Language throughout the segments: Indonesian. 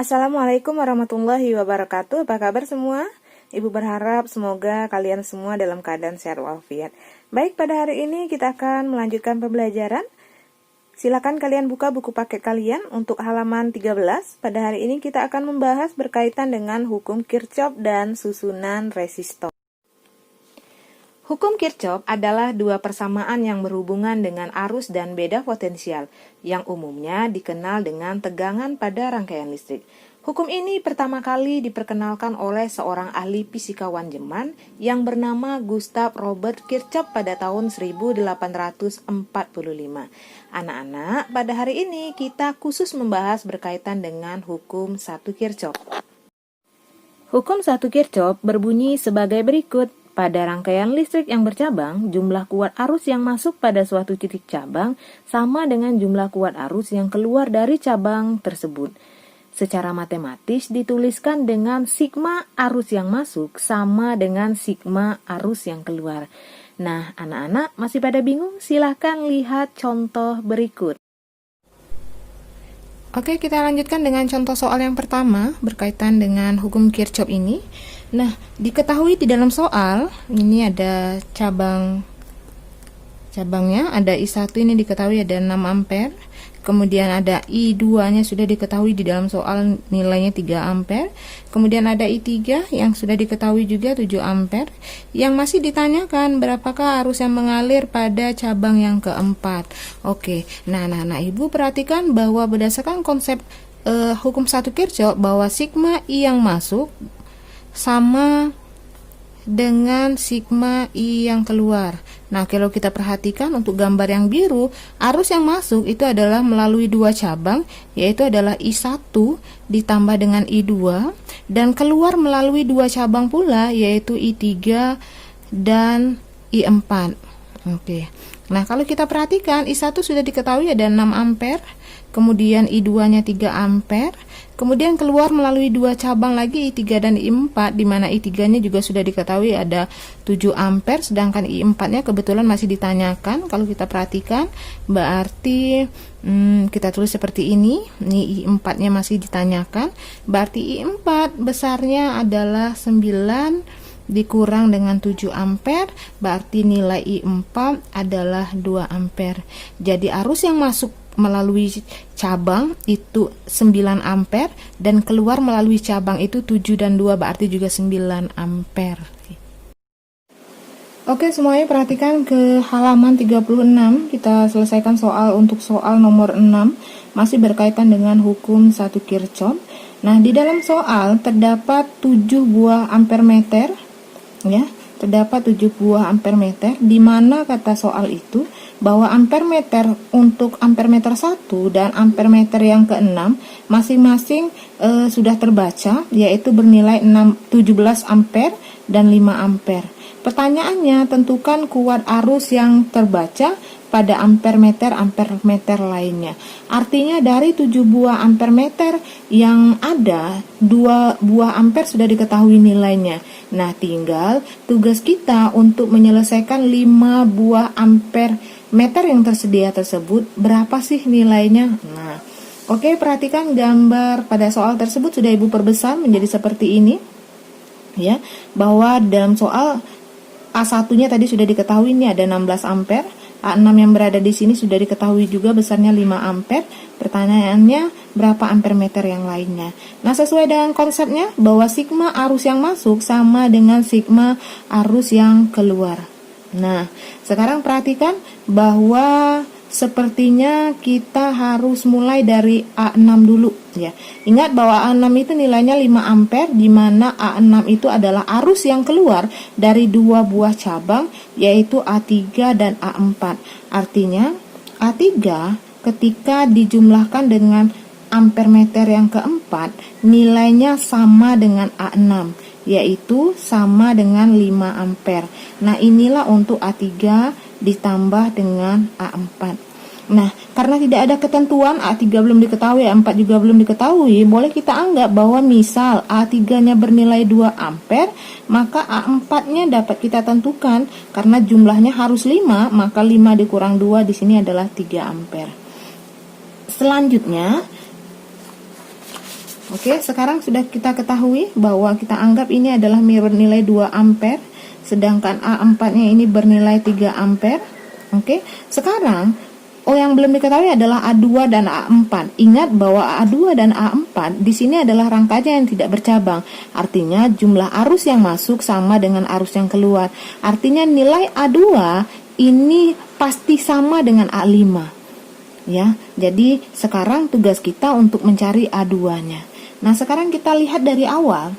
Assalamualaikum warahmatullahi wabarakatuh. Apa kabar semua? Ibu berharap semoga kalian semua dalam keadaan sehat walafiat. Baik, pada hari ini kita akan melanjutkan pembelajaran. Silakan kalian buka buku paket kalian untuk halaman 13. Pada hari ini kita akan membahas berkaitan dengan hukum Kirchhoff dan susunan resistor. Hukum Kirchhoff adalah dua persamaan yang berhubungan dengan arus dan beda potensial, yang umumnya dikenal dengan tegangan pada rangkaian listrik. Hukum ini pertama kali diperkenalkan oleh seorang ahli fisikawan Jerman yang bernama Gustav Robert Kirchhoff pada tahun 1845. Anak-anak, pada hari ini kita khusus membahas berkaitan dengan hukum 1 Kirchhoff. Hukum 1 Kirchhoff berbunyi sebagai berikut. Pada rangkaian listrik yang bercabang, jumlah kuat arus yang masuk pada suatu titik cabang sama dengan jumlah kuat arus yang keluar dari cabang tersebut. Secara matematis dituliskan dengan sigma arus yang masuk sama dengan sigma arus yang keluar. Nah, anak-anak masih pada bingung? Silahkan lihat contoh berikut. Oke, kita lanjutkan dengan contoh soal yang pertama berkaitan dengan hukum Kirchhoff ini. Nah, diketahui di dalam soal ini ada cabangnya, ada I1 ini diketahui ada 6 ampere. Kemudian ada I2-nya sudah diketahui di dalam soal nilainya 3 ampere. Kemudian ada I3 yang sudah diketahui juga 7 ampere. Yang masih ditanyakan berapakah arus yang mengalir pada cabang yang keempat. Oke, nah Ibu perhatikan bahwa berdasarkan konsep hukum 1 Kirchhoff bahwa sigma I yang masuk sama dengan sigma I yang keluar. Nah, kalau kita perhatikan untuk gambar yang biru, arus yang masuk itu adalah melalui dua cabang, yaitu adalah I1 ditambah dengan I2, dan keluar melalui dua cabang pula, yaitu I3 dan I4. Oke. Nah, kalau kita perhatikan, I1 sudah diketahui ada 6 ampere, kemudian I2-nya 3 ampere, kemudian keluar melalui dua cabang lagi I3 dan I4, di mana I3-nya juga sudah diketahui ada 7 ampere, sedangkan I4-nya kebetulan masih ditanyakan. Kalau kita perhatikan, berarti kita tulis seperti ini I4-nya masih ditanyakan, berarti I4 besarnya adalah 9 dikurang dengan 7 ampere, berarti nilai I4 adalah 2 ampere. Jadi arus yang masuk melalui cabang itu 9 ampere dan keluar melalui cabang itu 7 dan 2, berarti juga 9 ampere. Oke, semuanya perhatikan ke halaman 36. Kita selesaikan soal untuk soal nomor 6, masih berkaitan dengan hukum 1 Kirchhoff. Nah, di dalam soal terdapat 7 buah ampermeter, ya, terdapat 7 buah ampermeter, di mana kata soal itu bahwa ampermeter untuk ampermeter 1 dan ampermeter yang ke-6 masing-masing sudah terbaca, yaitu bernilai 17 ampere dan 5 ampere. Pertanyaannya, tentukan kuat arus yang terbaca pada ampermeter lainnya. Artinya dari 7 buah ampermeter yang ada, 2 buah ampere sudah diketahui nilainya. Nah, tinggal tugas kita untuk menyelesaikan 5 buah ampermeter yang tersedia tersebut, berapa sih nilainya? Nah, oke, perhatikan gambar pada soal tersebut sudah Ibu perbesar menjadi seperti ini. Ya, bahwa dalam soal A1-nya tadi sudah diketahui ini ada 16 ampere. A6 yang berada di sini sudah diketahui juga besarnya 5 ampere. Pertanyaannya, berapa ampermeter yang lainnya? Nah, sesuai dengan konsepnya bahwa sigma arus yang masuk sama dengan sigma arus yang keluar. Nah, sekarang perhatikan bahwa sepertinya kita harus mulai dari A6 dulu, ya. Ingat bahwa A6 itu nilainya 5 ampere, di mana A6 itu adalah arus yang keluar dari dua buah cabang, yaitu A3 dan A4. Artinya A3 ketika dijumlahkan dengan ampermeter yang keempat, nilainya sama dengan A6, yaitu sama dengan 5 ampere. Nah, inilah untuk A3 ditambah dengan A4. Nah, karena tidak ada ketentuan, A3 belum diketahui, A4 juga belum diketahui, boleh kita anggap bahwa misal A3-nya bernilai 2 ampere, maka A4-nya dapat kita tentukan. Karena jumlahnya harus 5, maka 5 dikurang 2 di sini adalah 3 ampere. Selanjutnya, Oke, sekarang sudah kita ketahui bahwa kita anggap ini adalah bernilai 2 ampere, sedangkan A4-nya ini bernilai 3 ampere. Oke, sekarang yang belum diketahui adalah A2 dan A4. Ingat bahwa A2 dan A4 di sini adalah rangkanya yang tidak bercabang. Artinya jumlah arus yang masuk sama dengan arus yang keluar. Artinya nilai A2 ini pasti sama dengan A5. Ya, jadi sekarang tugas kita untuk mencari A2-nya. Nah, sekarang kita lihat dari awal.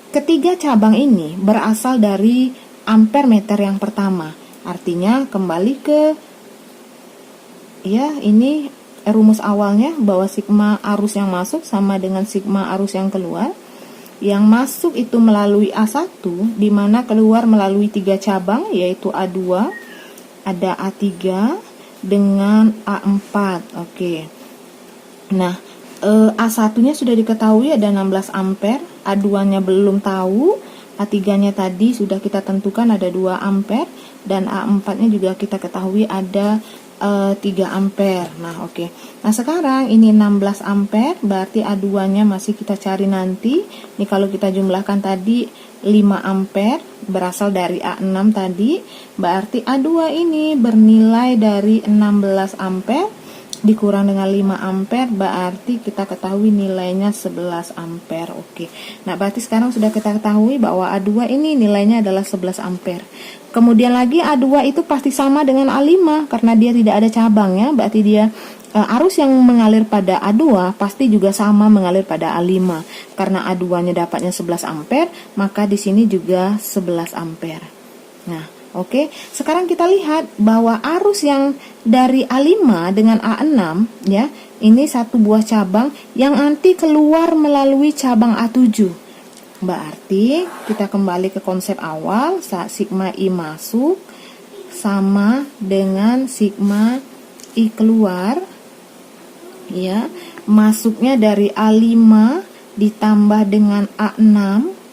Ketiga cabang ini berasal dari ampere meter yang pertama. Artinya kembali ke ini rumus awalnya bahwa sigma arus yang masuk sama dengan sigma arus yang keluar. Yang masuk itu melalui A1, di mana keluar melalui 3 cabang, yaitu A2, ada A3 dengan A4. Oke. Nah, A1-nya sudah diketahui ada 16 ampere, A2-nya belum tahu, A3-nya tadi sudah kita tentukan ada 2 ampere, dan A4-nya juga kita ketahui ada 3 ampere. Nah, oke. Nah, sekarang ini 16 ampere, berarti A2-nya masih kita cari nanti. Ini kalau kita jumlahkan tadi 5 ampere berasal dari A6 tadi, berarti A2 ini bernilai dari 16 ampere dikurang dengan 5 ampere, berarti kita ketahui nilainya 11 ampere. Oke. Nah, berarti sekarang sudah kita ketahui bahwa A2 ini nilainya adalah 11 ampere. Kemudian lagi A2 itu pasti sama dengan A5 karena dia tidak ada cabangnya, berarti dia arus yang mengalir pada A2 pasti juga sama mengalir pada A5. Karena A2-nya dapatnya 11 ampere, maka di sini juga 11 ampere. Nah, oke, sekarang kita lihat bahwa arus yang dari A5 dengan A6 ya, ini satu buah cabang yang nanti keluar melalui cabang A7. Berarti kita kembali ke konsep awal, sigma I masuk sama dengan sigma I keluar. Ya, masuknya dari A5 ditambah dengan A6.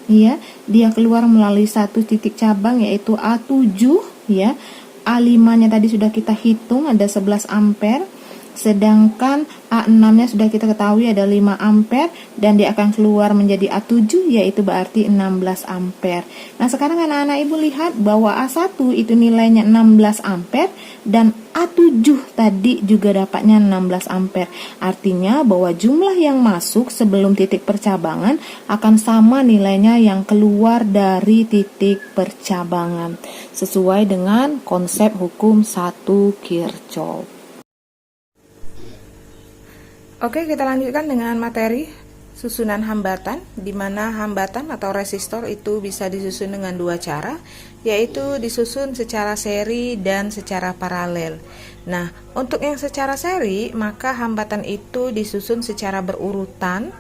Ya, dia keluar melalui satu titik cabang yaitu A7 ya. A5-nya tadi sudah kita hitung ada 11 ampere, sedangkan A6-nya sudah kita ketahui ada 5 ampere dan dia akan keluar menjadi A7 yaitu berarti 16 ampere. Nah, sekarang anak-anak Ibu lihat bahwa A1 itu nilainya 16 ampere dan A7 tadi juga dapatnya 16 ampere. Artinya bahwa jumlah yang masuk sebelum titik percabangan akan sama nilainya yang keluar dari titik percabangan sesuai dengan konsep hukum 1 Kirchhoff. Oke, kita lanjutkan dengan materi susunan hambatan, di mana hambatan atau resistor itu bisa disusun dengan 2 cara, yaitu disusun secara seri dan secara paralel. Nah, untuk yang secara seri, maka hambatan itu disusun secara berurutan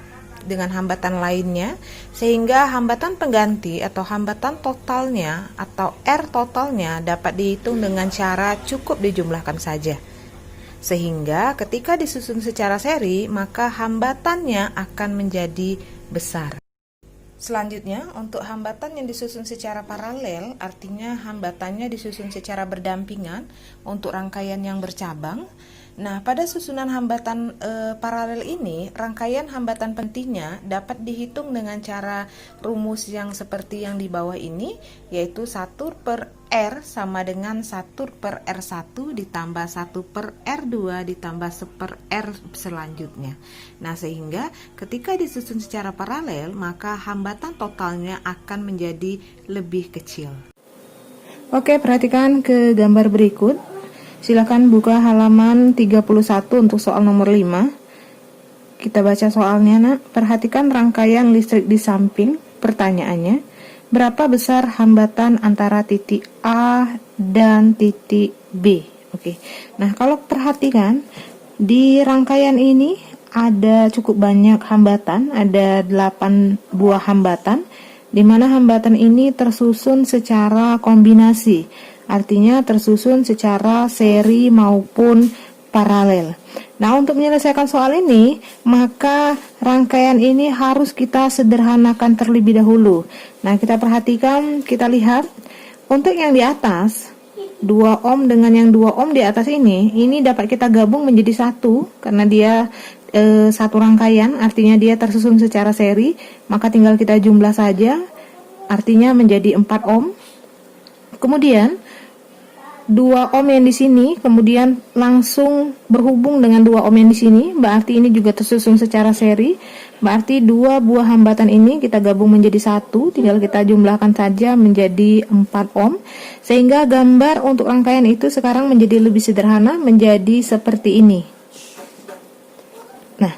dengan hambatan lainnya, sehingga hambatan pengganti atau hambatan totalnya atau R totalnya dapat dihitung dengan cara cukup dijumlahkan saja. Sehingga ketika disusun secara seri, maka hambatannya akan menjadi besar. Selanjutnya, untuk hambatan yang disusun secara paralel, artinya hambatannya disusun secara berdampingan untuk rangkaian yang bercabang. Nah, pada susunan hambatan paralel ini, rangkaian hambatan pentingnya dapat dihitung dengan cara rumus yang seperti yang di bawah ini, yaitu 1 per R sama dengan 1 per R1 ditambah 1 per R2 ditambah 1 per R selanjutnya. Nah, sehingga ketika disusun secara paralel, maka hambatan totalnya akan menjadi lebih kecil. Oke, perhatikan ke gambar berikut. Silakan buka halaman 31 untuk soal nomor 5. Kita baca soalnya, Nak. Perhatikan rangkaian listrik di samping. Pertanyaannya, berapa besar hambatan antara titik A dan titik B? Oke. Nah, kalau perhatikan di rangkaian ini ada cukup banyak hambatan, ada 8 buah hambatan, di mana hambatan ini tersusun secara kombinasi. Artinya tersusun secara seri maupun paralel. Nah, untuk menyelesaikan soal ini, maka rangkaian ini harus kita sederhanakan terlebih dahulu. Nah, kita perhatikan, kita lihat. Untuk yang di atas, 2 ohm dengan yang 2 ohm di atas ini dapat kita gabung menjadi satu karena dia satu rangkaian, artinya dia tersusun secara seri, maka tinggal kita jumlah saja, artinya menjadi 4 ohm. Kemudian 2 ohm yang di sini kemudian langsung berhubung dengan 2 ohm yang di sini, berarti ini juga tersusun secara seri. Berarti 2 buah hambatan ini kita gabung menjadi satu, tinggal kita jumlahkan saja menjadi 4 ohm. Sehingga gambar untuk rangkaian itu sekarang menjadi lebih sederhana, menjadi seperti ini. Nah,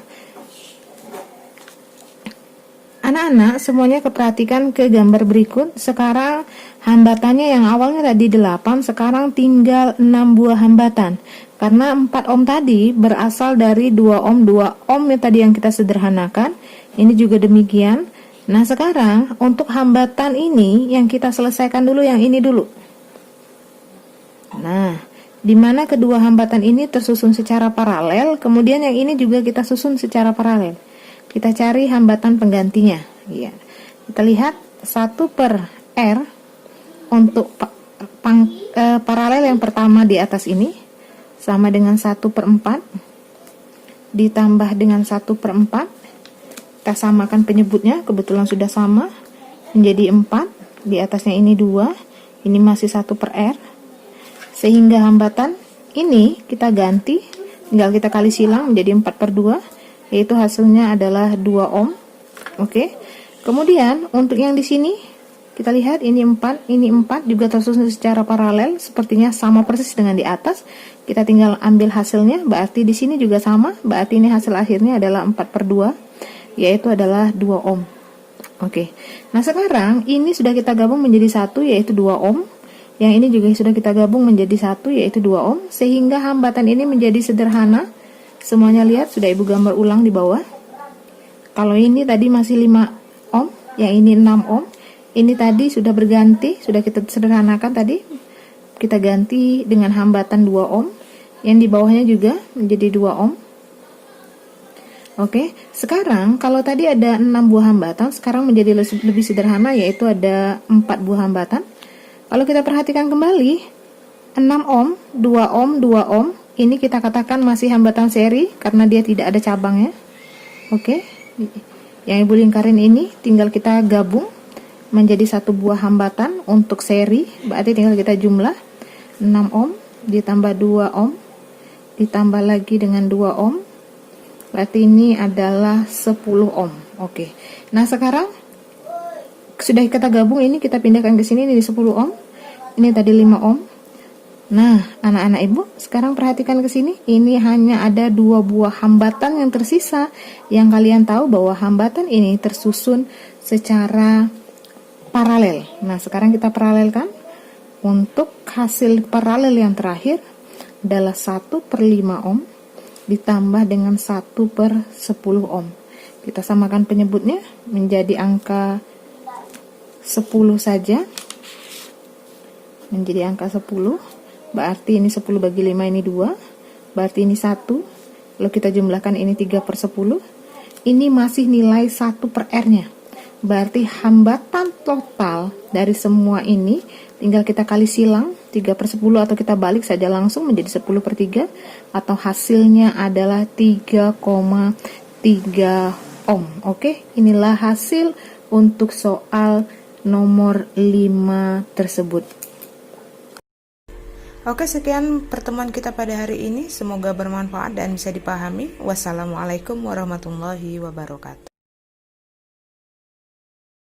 anak-anak semuanya keperhatikan ke gambar berikut. Sekarang hambatannya yang awalnya tadi 8, sekarang tinggal 6 buah hambatan. Karena 4 ohm tadi berasal dari 2 ohm, 2 ohm yang tadi yang kita sederhanakan. Ini juga demikian. Nah, sekarang untuk hambatan ini yang kita selesaikan dulu yang ini dulu. Nah, di mana kedua hambatan ini tersusun secara paralel, kemudian yang ini juga kita susun secara paralel. Kita cari hambatan penggantinya. Ya. Kita lihat 1 per R untuk paralel yang pertama di atas ini sama dengan 1 per 4 ditambah dengan 1 per 4. Kita samakan penyebutnya, kebetulan sudah sama, menjadi 4. Di atasnya ini 2, ini masih 1 per R. Sehingga hambatan ini kita ganti, tinggal kita kali silang menjadi 4 per 2, yaitu hasilnya adalah 2 ohm. Oke. Kemudian untuk yang di sini kita lihat ini 4 juga tersusun secara paralel, sepertinya sama persis dengan di atas. Kita tinggal ambil hasilnya, berarti di sini juga sama, berarti ini hasil akhirnya adalah 4 per 2, yaitu adalah 2 ohm. Oke. Nah, sekarang ini sudah kita gabung menjadi satu, yaitu 2 ohm. Yang ini juga sudah kita gabung menjadi satu, yaitu 2 ohm, sehingga hambatan ini menjadi sederhana. Semuanya lihat, sudah Ibu gambar ulang di bawah. Kalau ini tadi masih 5 ohm, yang ini 6 ohm. Ini tadi sudah berganti, sudah kita sederhanakan tadi. Kita ganti dengan hambatan 2 ohm. Yang di bawahnya juga menjadi 2 ohm. Oke, sekarang kalau tadi ada 6 buah hambatan, sekarang menjadi lebih sederhana, yaitu ada 4 buah hambatan. Kalau kita perhatikan kembali, 6 ohm, 2 ohm, 2 ohm, ini kita katakan masih hambatan seri karena dia tidak ada cabangnya. Oke, yang Ibu lingkarin ini tinggal kita gabung menjadi satu buah hambatan untuk seri, berarti tinggal kita jumlah 6 ohm ditambah 2 ohm ditambah lagi dengan 2 ohm, berarti ini adalah 10 ohm. Oke, nah sekarang sudah kita gabung, ini kita pindahkan ke sini, ini 10 ohm, ini tadi 5 ohm. Nah, anak-anak Ibu, sekarang perhatikan ke sini, ini hanya ada 2 buah hambatan yang tersisa, yang kalian tahu bahwa hambatan ini tersusun secara paralel. Nah, sekarang kita paralelkan. Untuk hasil paralel yang terakhir adalah 1 per 5 ohm ditambah dengan 1 per 10 ohm. Kita samakan penyebutnya menjadi angka 10 saja, menjadi angka 10, berarti ini 10 bagi 5 ini 2, berarti ini 1, lalu kita jumlahkan ini 3 per 10, ini masih nilai 1 per R nya, berarti hambatan total dari semua ini tinggal kita kali silang 3 per 10, atau kita balik saja langsung menjadi 10 per 3, atau hasilnya adalah 3,3 ohm. Oke, inilah hasil untuk soal nomor 5 tersebut. Oke, sekian pertemuan kita pada hari ini. Semoga bermanfaat dan bisa dipahami. Wassalamualaikum warahmatullahi wabarakatuh.